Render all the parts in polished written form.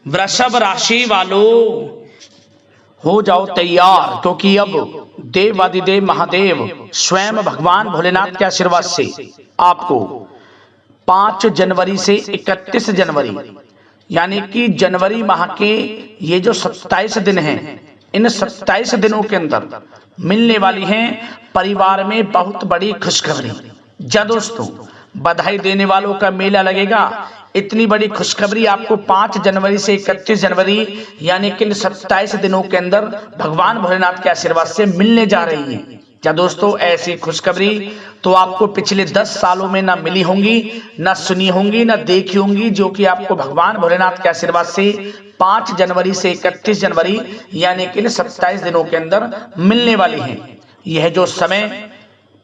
वृषभ राशि वालों हो जाओ तैयार, क्योंकि अब देवादिदेव महादेव स्वयं भगवान भोलेनाथ के आशीर्वाद से आपको 5 जनवरी से 31 जनवरी यानी कि जनवरी माह के ये जो 27 दिन हैं, इन 27 दिनों के अंदर मिलने वाली हैं परिवार में बहुत बड़ी खुशखबरी। जा दोस्तों, बधाई देने वालों का मेला लगेगा। इतनी बड़ी खुशखबरी आपको 5 जनवरी से 31 जनवरी यानी कि 27 दिनों के अंदर भगवान भोलेनाथ के आशीर्वाद से मिलने जा रही है। क्या दोस्तों, ऐसी खुशखबरी तो आपको पिछले 10 सालों में ना मिली होंगी, ना सुनी होंगी, ना देखी होंगी, जो कि आपको भगवान भोलेनाथ के आशीर्वाद से 5 जनवरी से 31 जनवरी यानी कि 27 दिनों के अंदर मिलने वाली है। यह जो समय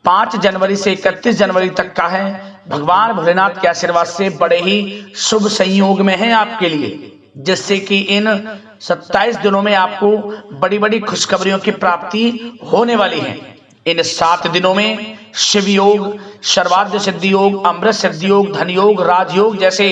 5 जनवरी से 31 जनवरी तक का है, भगवान भोलेनाथ के आशीर्वाद से बड़े ही शुभ संयोग में है आपके लिए, जिससे कि इन 27 दिनों में आपको बड़ी बड़ी खुशखबरियों की प्राप्ति होने वाली है। इन 7 दिनों में शिव योग, सर्वार्थ सिद्धि योग, अमृत सिद्धि योग, धन योग, राजयोग जैसे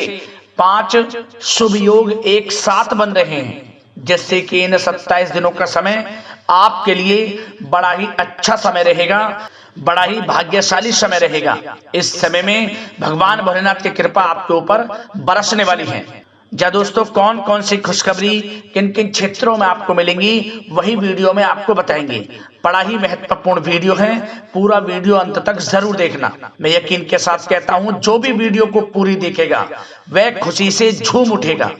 5 शुभ योग एक साथ बन रहे हैं, जिससे कि इन 27 दिनों का समय आपके लिए बड़ा ही अच्छा समय रहेगा, बड़ा ही भाग्यशाली समय रहेगा। इस समय में भगवान भोलेनाथ की कृपा आपके ऊपर बरसने वाली है। जा दोस्तों, कौन कौन सी खुशखबरी किन किन क्षेत्रों में आपको मिलेंगी, वही वीडियो में आपको बताएंगे। बड़ा ही महत्वपूर्ण वीडियो है, पूरा वीडियो अंत तक जरूर देखना। मैं यकीन के साथ कहता हूं, जो भी वीडियो को पूरी देखेगा वह खुशी से झूम उठेगा,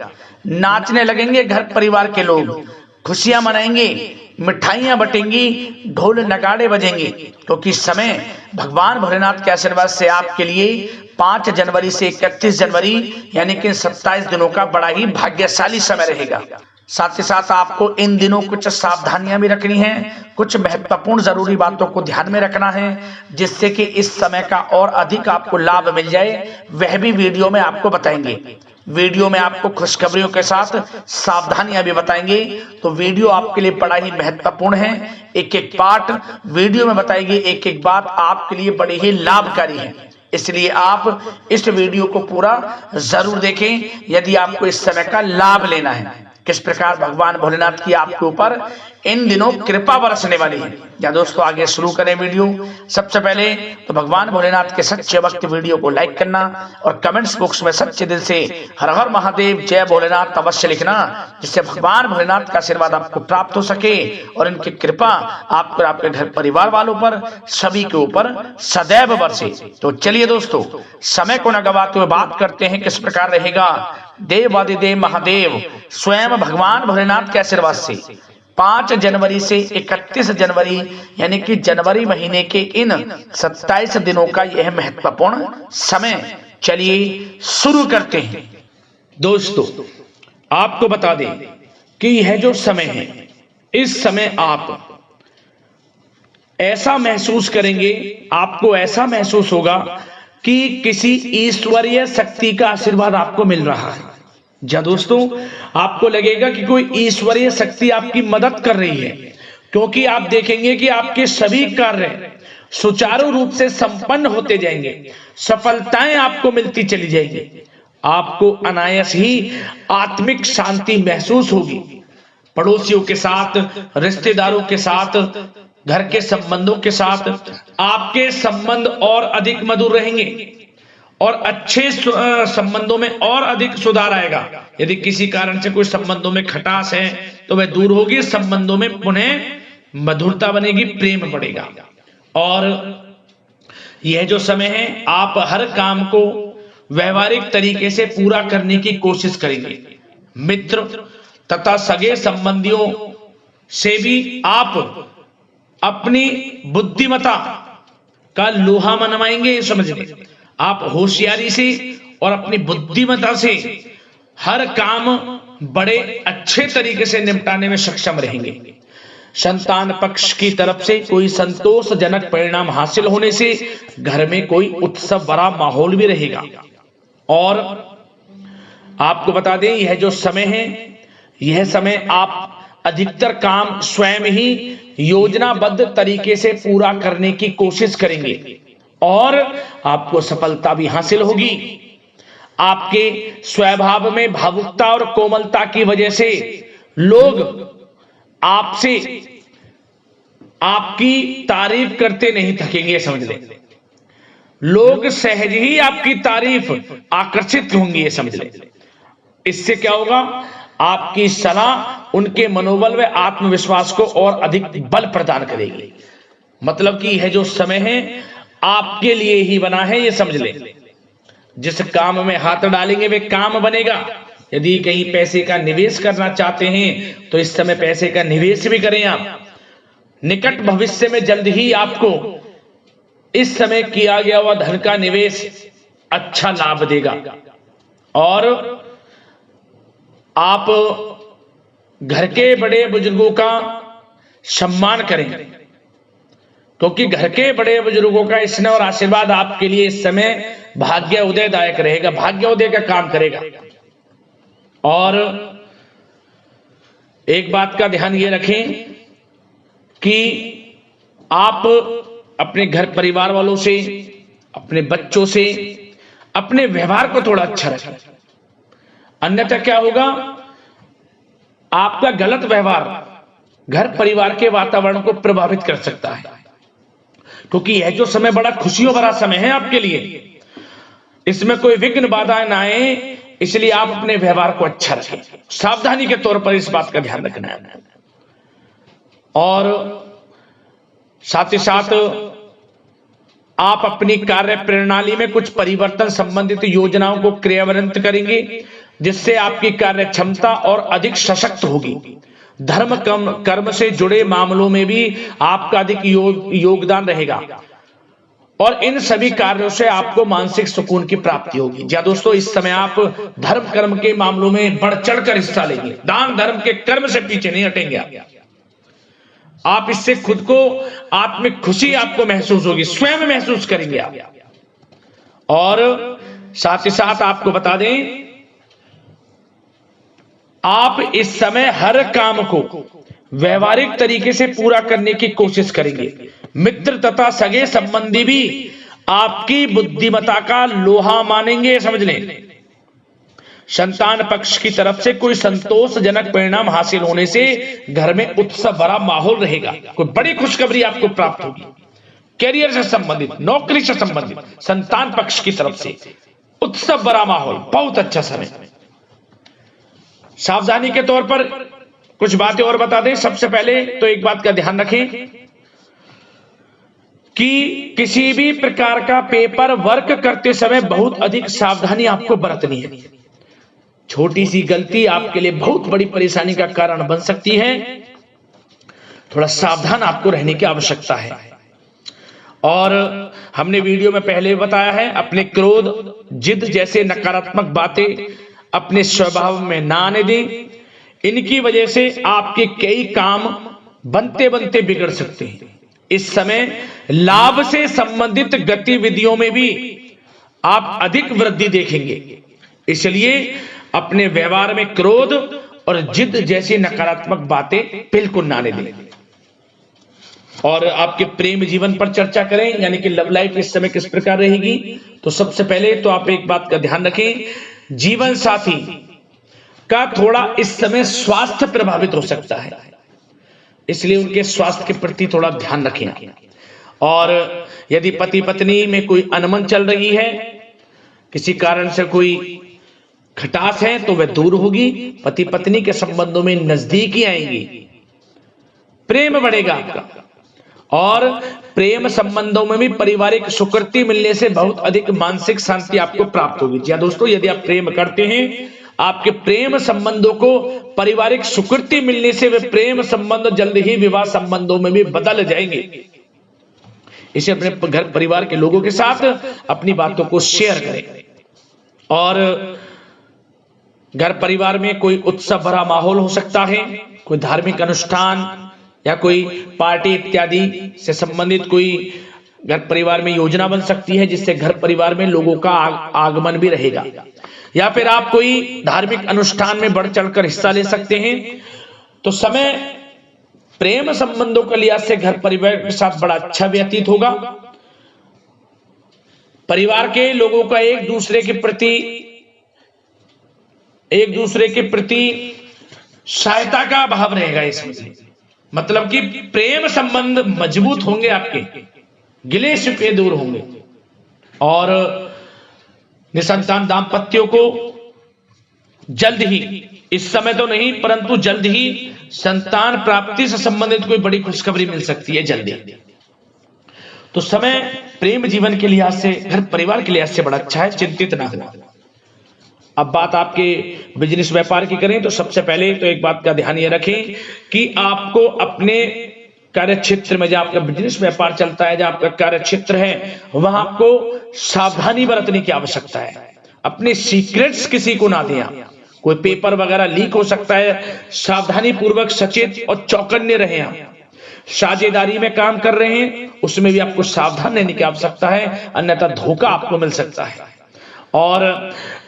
नाचने लगेंगे घर परिवार के लोग, खुशियां मनाएंगे, मिठाइयां बटेंगी, ढोल नगाड़े बजेंगे, क्योंकि समय भगवान भोलेनाथ के आशीर्वाद से आपके लिए 5 जनवरी से 31 जनवरी यानी कि 27 दिनों का बड़ा ही भाग्यशाली समय रहेगा। साथ ही साथ आपको इन दिनों कुछ सावधानियां भी रखनी है, कुछ महत्वपूर्ण जरूरी बातों को ध्यान में रखना है, जिससे कि इस समय का और अधिक आपको लाभ मिल जाए, वह भी वीडियो में आपको बताएंगे। वीडियो में आपको खुशखबरियों के साथ सावधानियां भी बताएंगे, तो वीडियो आपके लिए बड़ा ही महत्वपूर्ण है। एक एक पार्ट वीडियो में बताएगी, एक एक बात आपके लिए बड़ी ही लाभकारी है, इसलिए आप इस वीडियो को पूरा जरूर देखें यदि आपको इस समय का लाभ लेना है। किस प्रकार भगवान भोलेनाथ की आपके ऊपर इन दिनों कृपा बरसने वाली है। या दोस्तों, आगे शुरू करें वीडियो। सबसे पहले तो भगवान भोलेनाथ के सच्चे भक्त वीडियो को लाइक करना और कमेंट्स बॉक्स में सच्चे दिल से हर हर महादेव जय भोलेनाथ अवश्य लिखना, जिससे भगवान भोलेनाथ का आशीर्वाद आपको प्राप्त हो सके और इनकी कृपा आप पर, आपके घर परिवार वालों पर, सभी के ऊपर सदैव बरसे। तो चलिए दोस्तों, समय को न गवाते हुए बात करते हैं किस प्रकार रहेगा देवादिदेव महादेव स्वयं भगवान भोलेनाथ के आशीर्वाद से 5 जनवरी से 31 जनवरी यानी कि जनवरी महीने के इन 27 दिनों का यह महत्वपूर्ण समय। चलिए शुरू करते हैं। दोस्तों, आपको बता दें कि यह जो समय है, इस समय आप ऐसा महसूस करेंगे, आपको ऐसा महसूस होगा कि किसी ईश्वरीय शक्ति का आशीर्वाद आपको मिल रहा है। जा दोस्तों, आपको लगेगा कि कोई ईश्वरीय शक्ति आपकी मदद कर रही है, क्योंकि आप देखेंगे कि आपके सभी कार्य सुचारू रूप से संपन्न होते जाएंगे, सफलताएं आपको मिलती चली जाएंगी, आपको अनायास ही आत्मिक शांति महसूस होगी। पड़ोसियों के साथ, रिश्तेदारों के साथ, घर के संबंधों के साथ आपके संबंध और अधिक मधुर रहेंगे और अच्छे संबंधों में और अधिक सुधार आएगा। यदि किसी कारण से कोई संबंधों में खटास है तो वह दूर होगी, संबंधों में पुनः मधुरता बनेगी, प्रेम बढ़ेगा। और यह जो समय है, आप हर काम को व्यवहारिक तरीके से पूरा करने की कोशिश करेंगे। मित्र तथा सगे संबंधियों से भी आप अपनी बुद्धिमत्ता का लोहा मनवाएंगे। समझिए, आप होशियारी से और अपनी बुद्धिमत्ता से हर काम बड़े अच्छे तरीके से निपटाने में सक्षम रहेंगे। संतान पक्ष की तरफ से कोई संतोषजनक परिणाम हासिल होने से घर में कोई उत्सव भरा माहौल भी रहेगा। और आपको बता दें, यह जो समय है, यह समय आप अधिकतर काम स्वयं ही योजनाबद्ध तरीके से पूरा करने की कोशिश करेंगे और आपको सफलता भी हासिल होगी। आपके स्वभाव में भावुकता और कोमलता की वजह से लोग आपसे आपकी तारीफ करते नहीं थकेंगे, समझ लें। लोग सहज ही आपकी तारीफ आकर्षित होंगी, ये समझ लें। इससे क्या होगा, आपकी सलाह उनके मनोबल व आत्मविश्वास को और अधिक बल प्रदान करेगी। मतलब कि यह जो समय है आपके लिए ही बना है, ये समझ लें। जिस काम में हाथ डालेंगे वे काम बनेगा। यदि कहीं पैसे का निवेश करना चाहते हैं तो इस समय पैसे का निवेश भी करें आप। निकट भविष्य में जल्द ही आपको इस समय किया गया हुआ धन का निवेश अच्छा लाभ देगा। और आप घर के बड़े बुजुर्गों का सम्मान करें, क्योंकि घर के बड़े बुजुर्गों का स्नेह और आशीर्वाद आपके लिए इस समय भाग्य उदयदायक रहेगा, भाग्य उदय का काम करेगा। और एक बात का ध्यान ये रखें कि आप अपने घर परिवार वालों से, अपने बच्चों से अपने व्यवहार को थोड़ा अच्छा रखें। अन्यथा क्या होगा, आपका गलत व्यवहार घर परिवार के वातावरण को प्रभावित कर सकता है। क्योंकि यह जो समय बड़ा खुशियों भरा समय है आपके लिए, इसमें कोई विघ्न बाधाएं ना आए, इसलिए आप अपने व्यवहार को अच्छा रखें। सावधानी के तौर पर इस बात का ध्यान रखना है। और साथ ही साथ आप अपनी कार्य प्रणाली में कुछ परिवर्तन संबंधित योजनाओं को क्रियान्वित करेंगे, जिससे आपकी कार्य क्षमता और अधिक सशक्त होगी। धर्म कर्म से जुड़े मामलों में भी आपका अधिक योगदान रहेगा और इन सभी कार्यों से आपको मानसिक सुकून की प्राप्ति होगी। जी दोस्तों, इस समय आप धर्म कर्म के मामलों में बढ़ चढ़कर हिस्सा लेंगे। दान धर्म के कर्म से पीछे नहीं हटेंगे आप। इससे खुद को आत्मिक खुशी आपको महसूस होगी, स्वयं महसूस करेंगे आप। और साथ ही साथ आपको बता दें, आप इस समय हर काम को व्यवहारिक तरीके से पूरा करने की कोशिश करेंगे। मित्र तथा सगे संबंधी भी आपकी बुद्धिमत्ता का लोहा मानेंगे, समझ लें। संतान पक्ष की तरफ से कोई संतोषजनक परिणाम हासिल होने से घर में उत्सव भरा माहौल रहेगा। कोई बड़ी खुशखबरी आपको प्राप्त होगी। कैरियर से संबंधित, नौकरी से संबंधित, संतान पक्ष की तरफ से उत्सव भरा माहौल, बहुत अच्छा समय। सावधानी के तौर पर कुछ बातें और बता दें। सबसे पहले तो एक बात का ध्यान रखें कि किसी भी प्रकार का पेपर वर्क करते समय बहुत अधिक सावधानी आपको बरतनी है। छोटी सी गलती आपके लिए बहुत बड़ी परेशानी का कारण बन सकती है। थोड़ा सावधान आपको रहने की आवश्यकता है। और हमने वीडियो में पहले बताया है, अपने क्रोध, जिद जैसे नकारात्मक बातें अपने स्वभाव में ना आने दें। इनकी वजह से आपके कई काम बनते बनते बिगड़ सकते हैं। इस समय लाभ से संबंधित गतिविधियों में भी आप अधिक वृद्धि देखेंगे। इसलिए अपने व्यवहार में क्रोध और जिद जैसी नकारात्मक बातें बिल्कुल ना आने दें। और आपके प्रेम जीवन पर चर्चा करें, यानी कि लव लाइफ इस समय किस प्रकार रहेगी। तो सबसे पहले तो आप एक बात का ध्यान रखें, जीवन साथी का थोड़ा इस समय स्वास्थ्य प्रभावित हो सकता है, इसलिए उनके स्वास्थ्य के प्रति थोड़ा ध्यान रखें। और यदि पति पत्नी में कोई अनबन चल रही है, किसी कारण से कोई खटास है, तो वह दूर होगी। पति पत्नी के संबंधों में नजदीकी आएंगी, प्रेम बढ़ेगा आपका। और प्रेम संबंधों में भी पारिवारिक स्वीकृति मिलने से बहुत अधिक मानसिक शांति आपको प्राप्त होगी। जी दोस्तों, यदि आप प्रेम करते हैं, आपके प्रेम संबंधों को पारिवारिक स्वीकृति मिलने से वे प्रेम संबंध जल्द ही विवाह संबंधों में भी बदल जाएंगे। इसे अपने घर परिवार के लोगों के साथ अपनी बातों को शेयर करें। और घर परिवार में कोई उत्सव भरा माहौल हो सकता है, कोई धार्मिक अनुष्ठान या कोई पार्टी इत्यादि से संबंधित कोई घर परिवार में योजना बन सकती है, जिससे घर परिवार में लोगों का आगमन भी रहेगा। या फिर आप कोई धार्मिक अनुष्ठान में बढ़ चढ़कर हिस्सा ले सकते हैं। तो समय प्रेम संबंधों के लिहाज से घर परिवार के साथ बड़ा अच्छा व्यतीत होगा। परिवार के लोगों का एक दूसरे के प्रति एक दूसरे के प्रति सहायता का भाव रहेगा इसमें, मतलब कि प्रेम संबंध मजबूत होंगे, आपके गिले शिकवे दूर होंगे। और निसंतान दाम्पत्यों को जल्द ही, इस समय तो नहीं परंतु जल्द ही संतान प्राप्ति से संबंधित कोई बड़ी खुशखबरी मिल सकती है जल्दी। तो समय प्रेम जीवन के लिहाज से, घर परिवार के लिहाज से बड़ा अच्छा है, चिंतित ना हो। अब बात आपके बिजनेस व्यापार की करें तो सबसे पहले तो एक बात का ध्यान ये रखें कि आपको अपने कार्य क्षेत्र में, जहां आपका बिजनेस व्यापार चलता है, जहां आपका कार्य क्षेत्र है, वहां आपको सावधानी बरतने की आवश्यकता है। अपने सीक्रेट्स किसी को ना दें आप। कोई पेपर वगैरह लीक हो सकता है, सावधानी पूर्वक सचेत और चौकन्ने रहें आप। साझेदारी में काम कर रहे हैं उसमें भी आपको सावधान रहने की आवश्यकता है, अन्यथा धोखा आपको मिल सकता है। और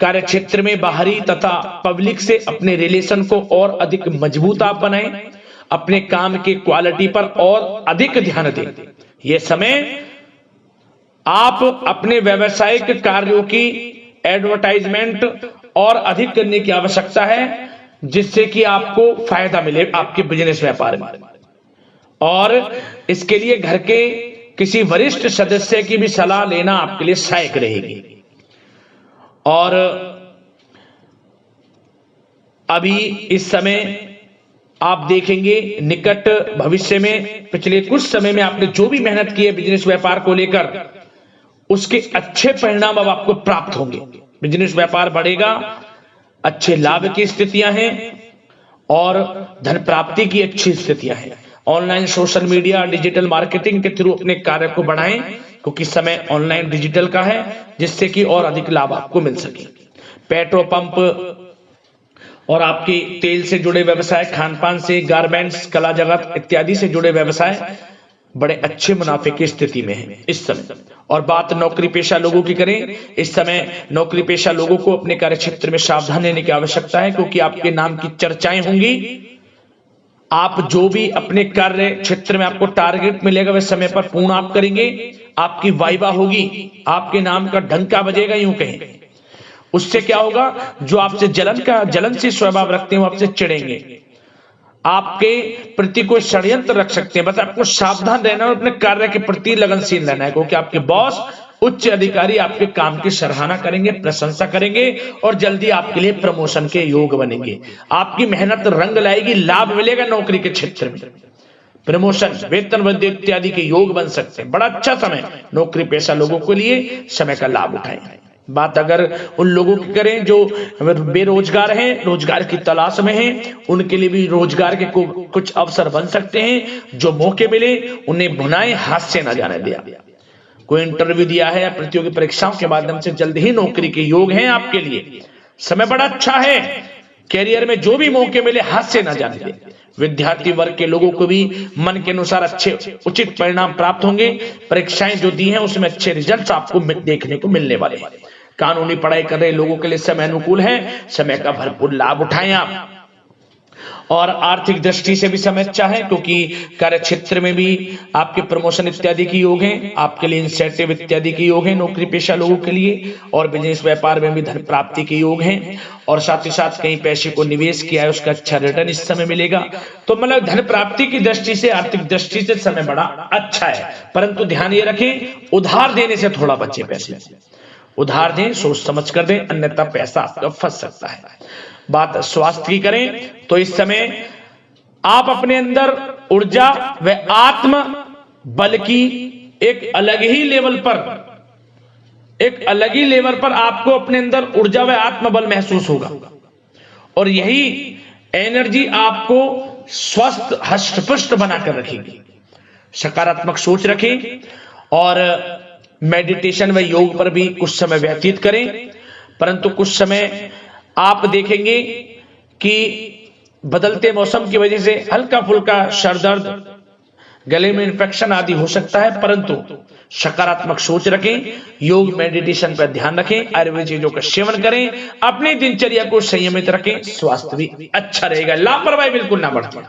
कार्य क्षेत्र में बाहरी तथा पब्लिक से अपने रिलेशन को और अधिक मजबूत आप बनाएं। अपने काम की क्वालिटी पर और अधिक ध्यान दें। यह समय आप अपने व्यावसायिक कार्यों की एडवर्टाइजमेंट और अधिक करने की आवश्यकता है, जिससे कि आपको फायदा मिले आपके बिजनेस व्यापार में। और इसके लिए घर के किसी वरिष्ठ सदस्य की भी सलाह लेना आपके लिए सहायक रहेगी। और अभी इस समय आप देखेंगे निकट भविष्य में, पिछले कुछ समय में आपने जो भी मेहनत की है बिजनेस व्यापार को लेकर, उसके अच्छे परिणाम अब आपको प्राप्त होंगे। बिजनेस व्यापार बढ़ेगा, अच्छे लाभ की स्थितियां हैं और धन प्राप्ति की अच्छी स्थितियां हैं। Online social media digital marketing के थ्रू अपने कार्य को बढ़ाएं, क्योंकि समय ऑनलाइन डिजिटल का है, जिससे कि और अधिक लाभ आपको मिल सके। पेट्रोल पंप और आपके तेल से जुड़े व्यवसाय, खान पान से, गारमेंट्स, कला जगत इत्यादि से जुड़े व्यवसाय बड़े अच्छे मुनाफे की स्थिति में है इस समय। और बात नौकरी पेशा लोगों की करें, इस समय नौकरी पेशा लोगों को अपने कार्य क्षेत्र में सावधान रहने की आवश्यकता है, क्योंकि आपके नाम की चर्चाएं होंगी। आप जो भी अपने कार्य क्षेत्र में आपको टारगेट मिलेगा वह समय पर पूर्ण आप करेंगे। आपकी वाइवा होगी, आपके नाम का डंका बजेगा, यूं कहें। उससे क्या होगा, जो आपसे जलन से स्वभाव रखते हैं वो आपसे चिढ़ेंगे, आपके प्रति कोई षड्यंत्र रख सकते हैं। बस आपको सावधान रहना और अपने कार्य के प्रति लगनशील रहना है, क्योंकि आपके बॉस, उच्च अधिकारी आपके काम की सराहना करेंगे, प्रशंसा करेंगे और जल्दी आपके लिए प्रमोशन के योग बनेंगे। आपकी मेहनत रंग लाएगी, लाभ मिलेगा नौकरी के क्षेत्र में, प्रमोशन, वेतन वृद्धि इत्यादि के योग बन सकते हैं। बड़ा अच्छा समय नौकरी पेशा लोगों के लिए, समय का लाभ उठाएं। बात अगर उन लोगों की करें जो बेरोजगार हैं, रोजगार की तलाश में हैं, उनके लिए भी रोजगार के कुछ अवसर बन सकते हैं। जो मौके मिले उन्हें भुनाएं, हाथ से ना जाने दिया। कोई इंटरव्यू दिया है या प्रतियोगी परीक्षाओं के माध्यम से जल्द ही नौकरी के योग हैं आपके लिए। समय बड़ा अच्छा है, कैरियर में जो भी मौके मिले हाथ से ना जाने दें। विद्यार्थी वर्ग के लोगों को भी मन के अनुसार अच्छे उचित परिणाम प्राप्त होंगे। परीक्षाएं जो दी हैं उसमें अच्छे रिजल्ट्स आपको देखने को मिलने वाले हैं। कानूनी पढ़ाई कर रहे लोगों के लिए समय अनुकूल है, समय का भरपूर लाभ उठाएं आप। और आर्थिक दृष्टि से भी समय अच्छा है, क्योंकि कार्य क्षेत्र में भी आपके प्रमोशन इत्यादि के योग हैं, आपके लिए इंसेंटिव इत्यादि के योग हैं नौकरी पेशा लोगों के लिए। और बिजनेस व्यापार में भी धन प्राप्ति के योग हैं, और साथ ही साथ कहीं पैसे को निवेश किया है उसका अच्छा रिटर्न इस समय मिलेगा। तो मतलब धन प्राप्ति की दृष्टि से, आर्थिक दृष्टि से समय बड़ा अच्छा है। परंतु ध्यान ये रखें, उधार देने से थोड़ा बचे। पैसे उधार दें, सोच समझ कर दें, अन्यथा पैसा आपका फंस सकता है। बात स्वास्थ्य की करें तो इस समय आप अपने अंदर ऊर्जा व आत्म बल की एक अलग ही लेवल पर आपको अपने अंदर ऊर्जा व आत्म बल महसूस होगा। और यही एनर्जी आपको स्वस्थ हष्ट-पुष्ट बनाकर रखेगी। सकारात्मक सोच रखें और मेडिटेशन व योग पर भी कुछ समय व्यतीत करें। परंतु कुछ समय आप देखेंगे कि बदलते मौसम की वजह से हल्का फुल्का सर दर्द, गले में इंफेक्शन आदि हो सकता है, परंतु सकारात्मक सोच रखें, योग मेडिटेशन पर ध्यान रखें, आयुर्वेद चीजों का सेवन करें, अपनी दिनचर्या को संयमित रखें, स्वास्थ्य भी अच्छा रहेगा। लापरवाही बिल्कुल ना बरतें।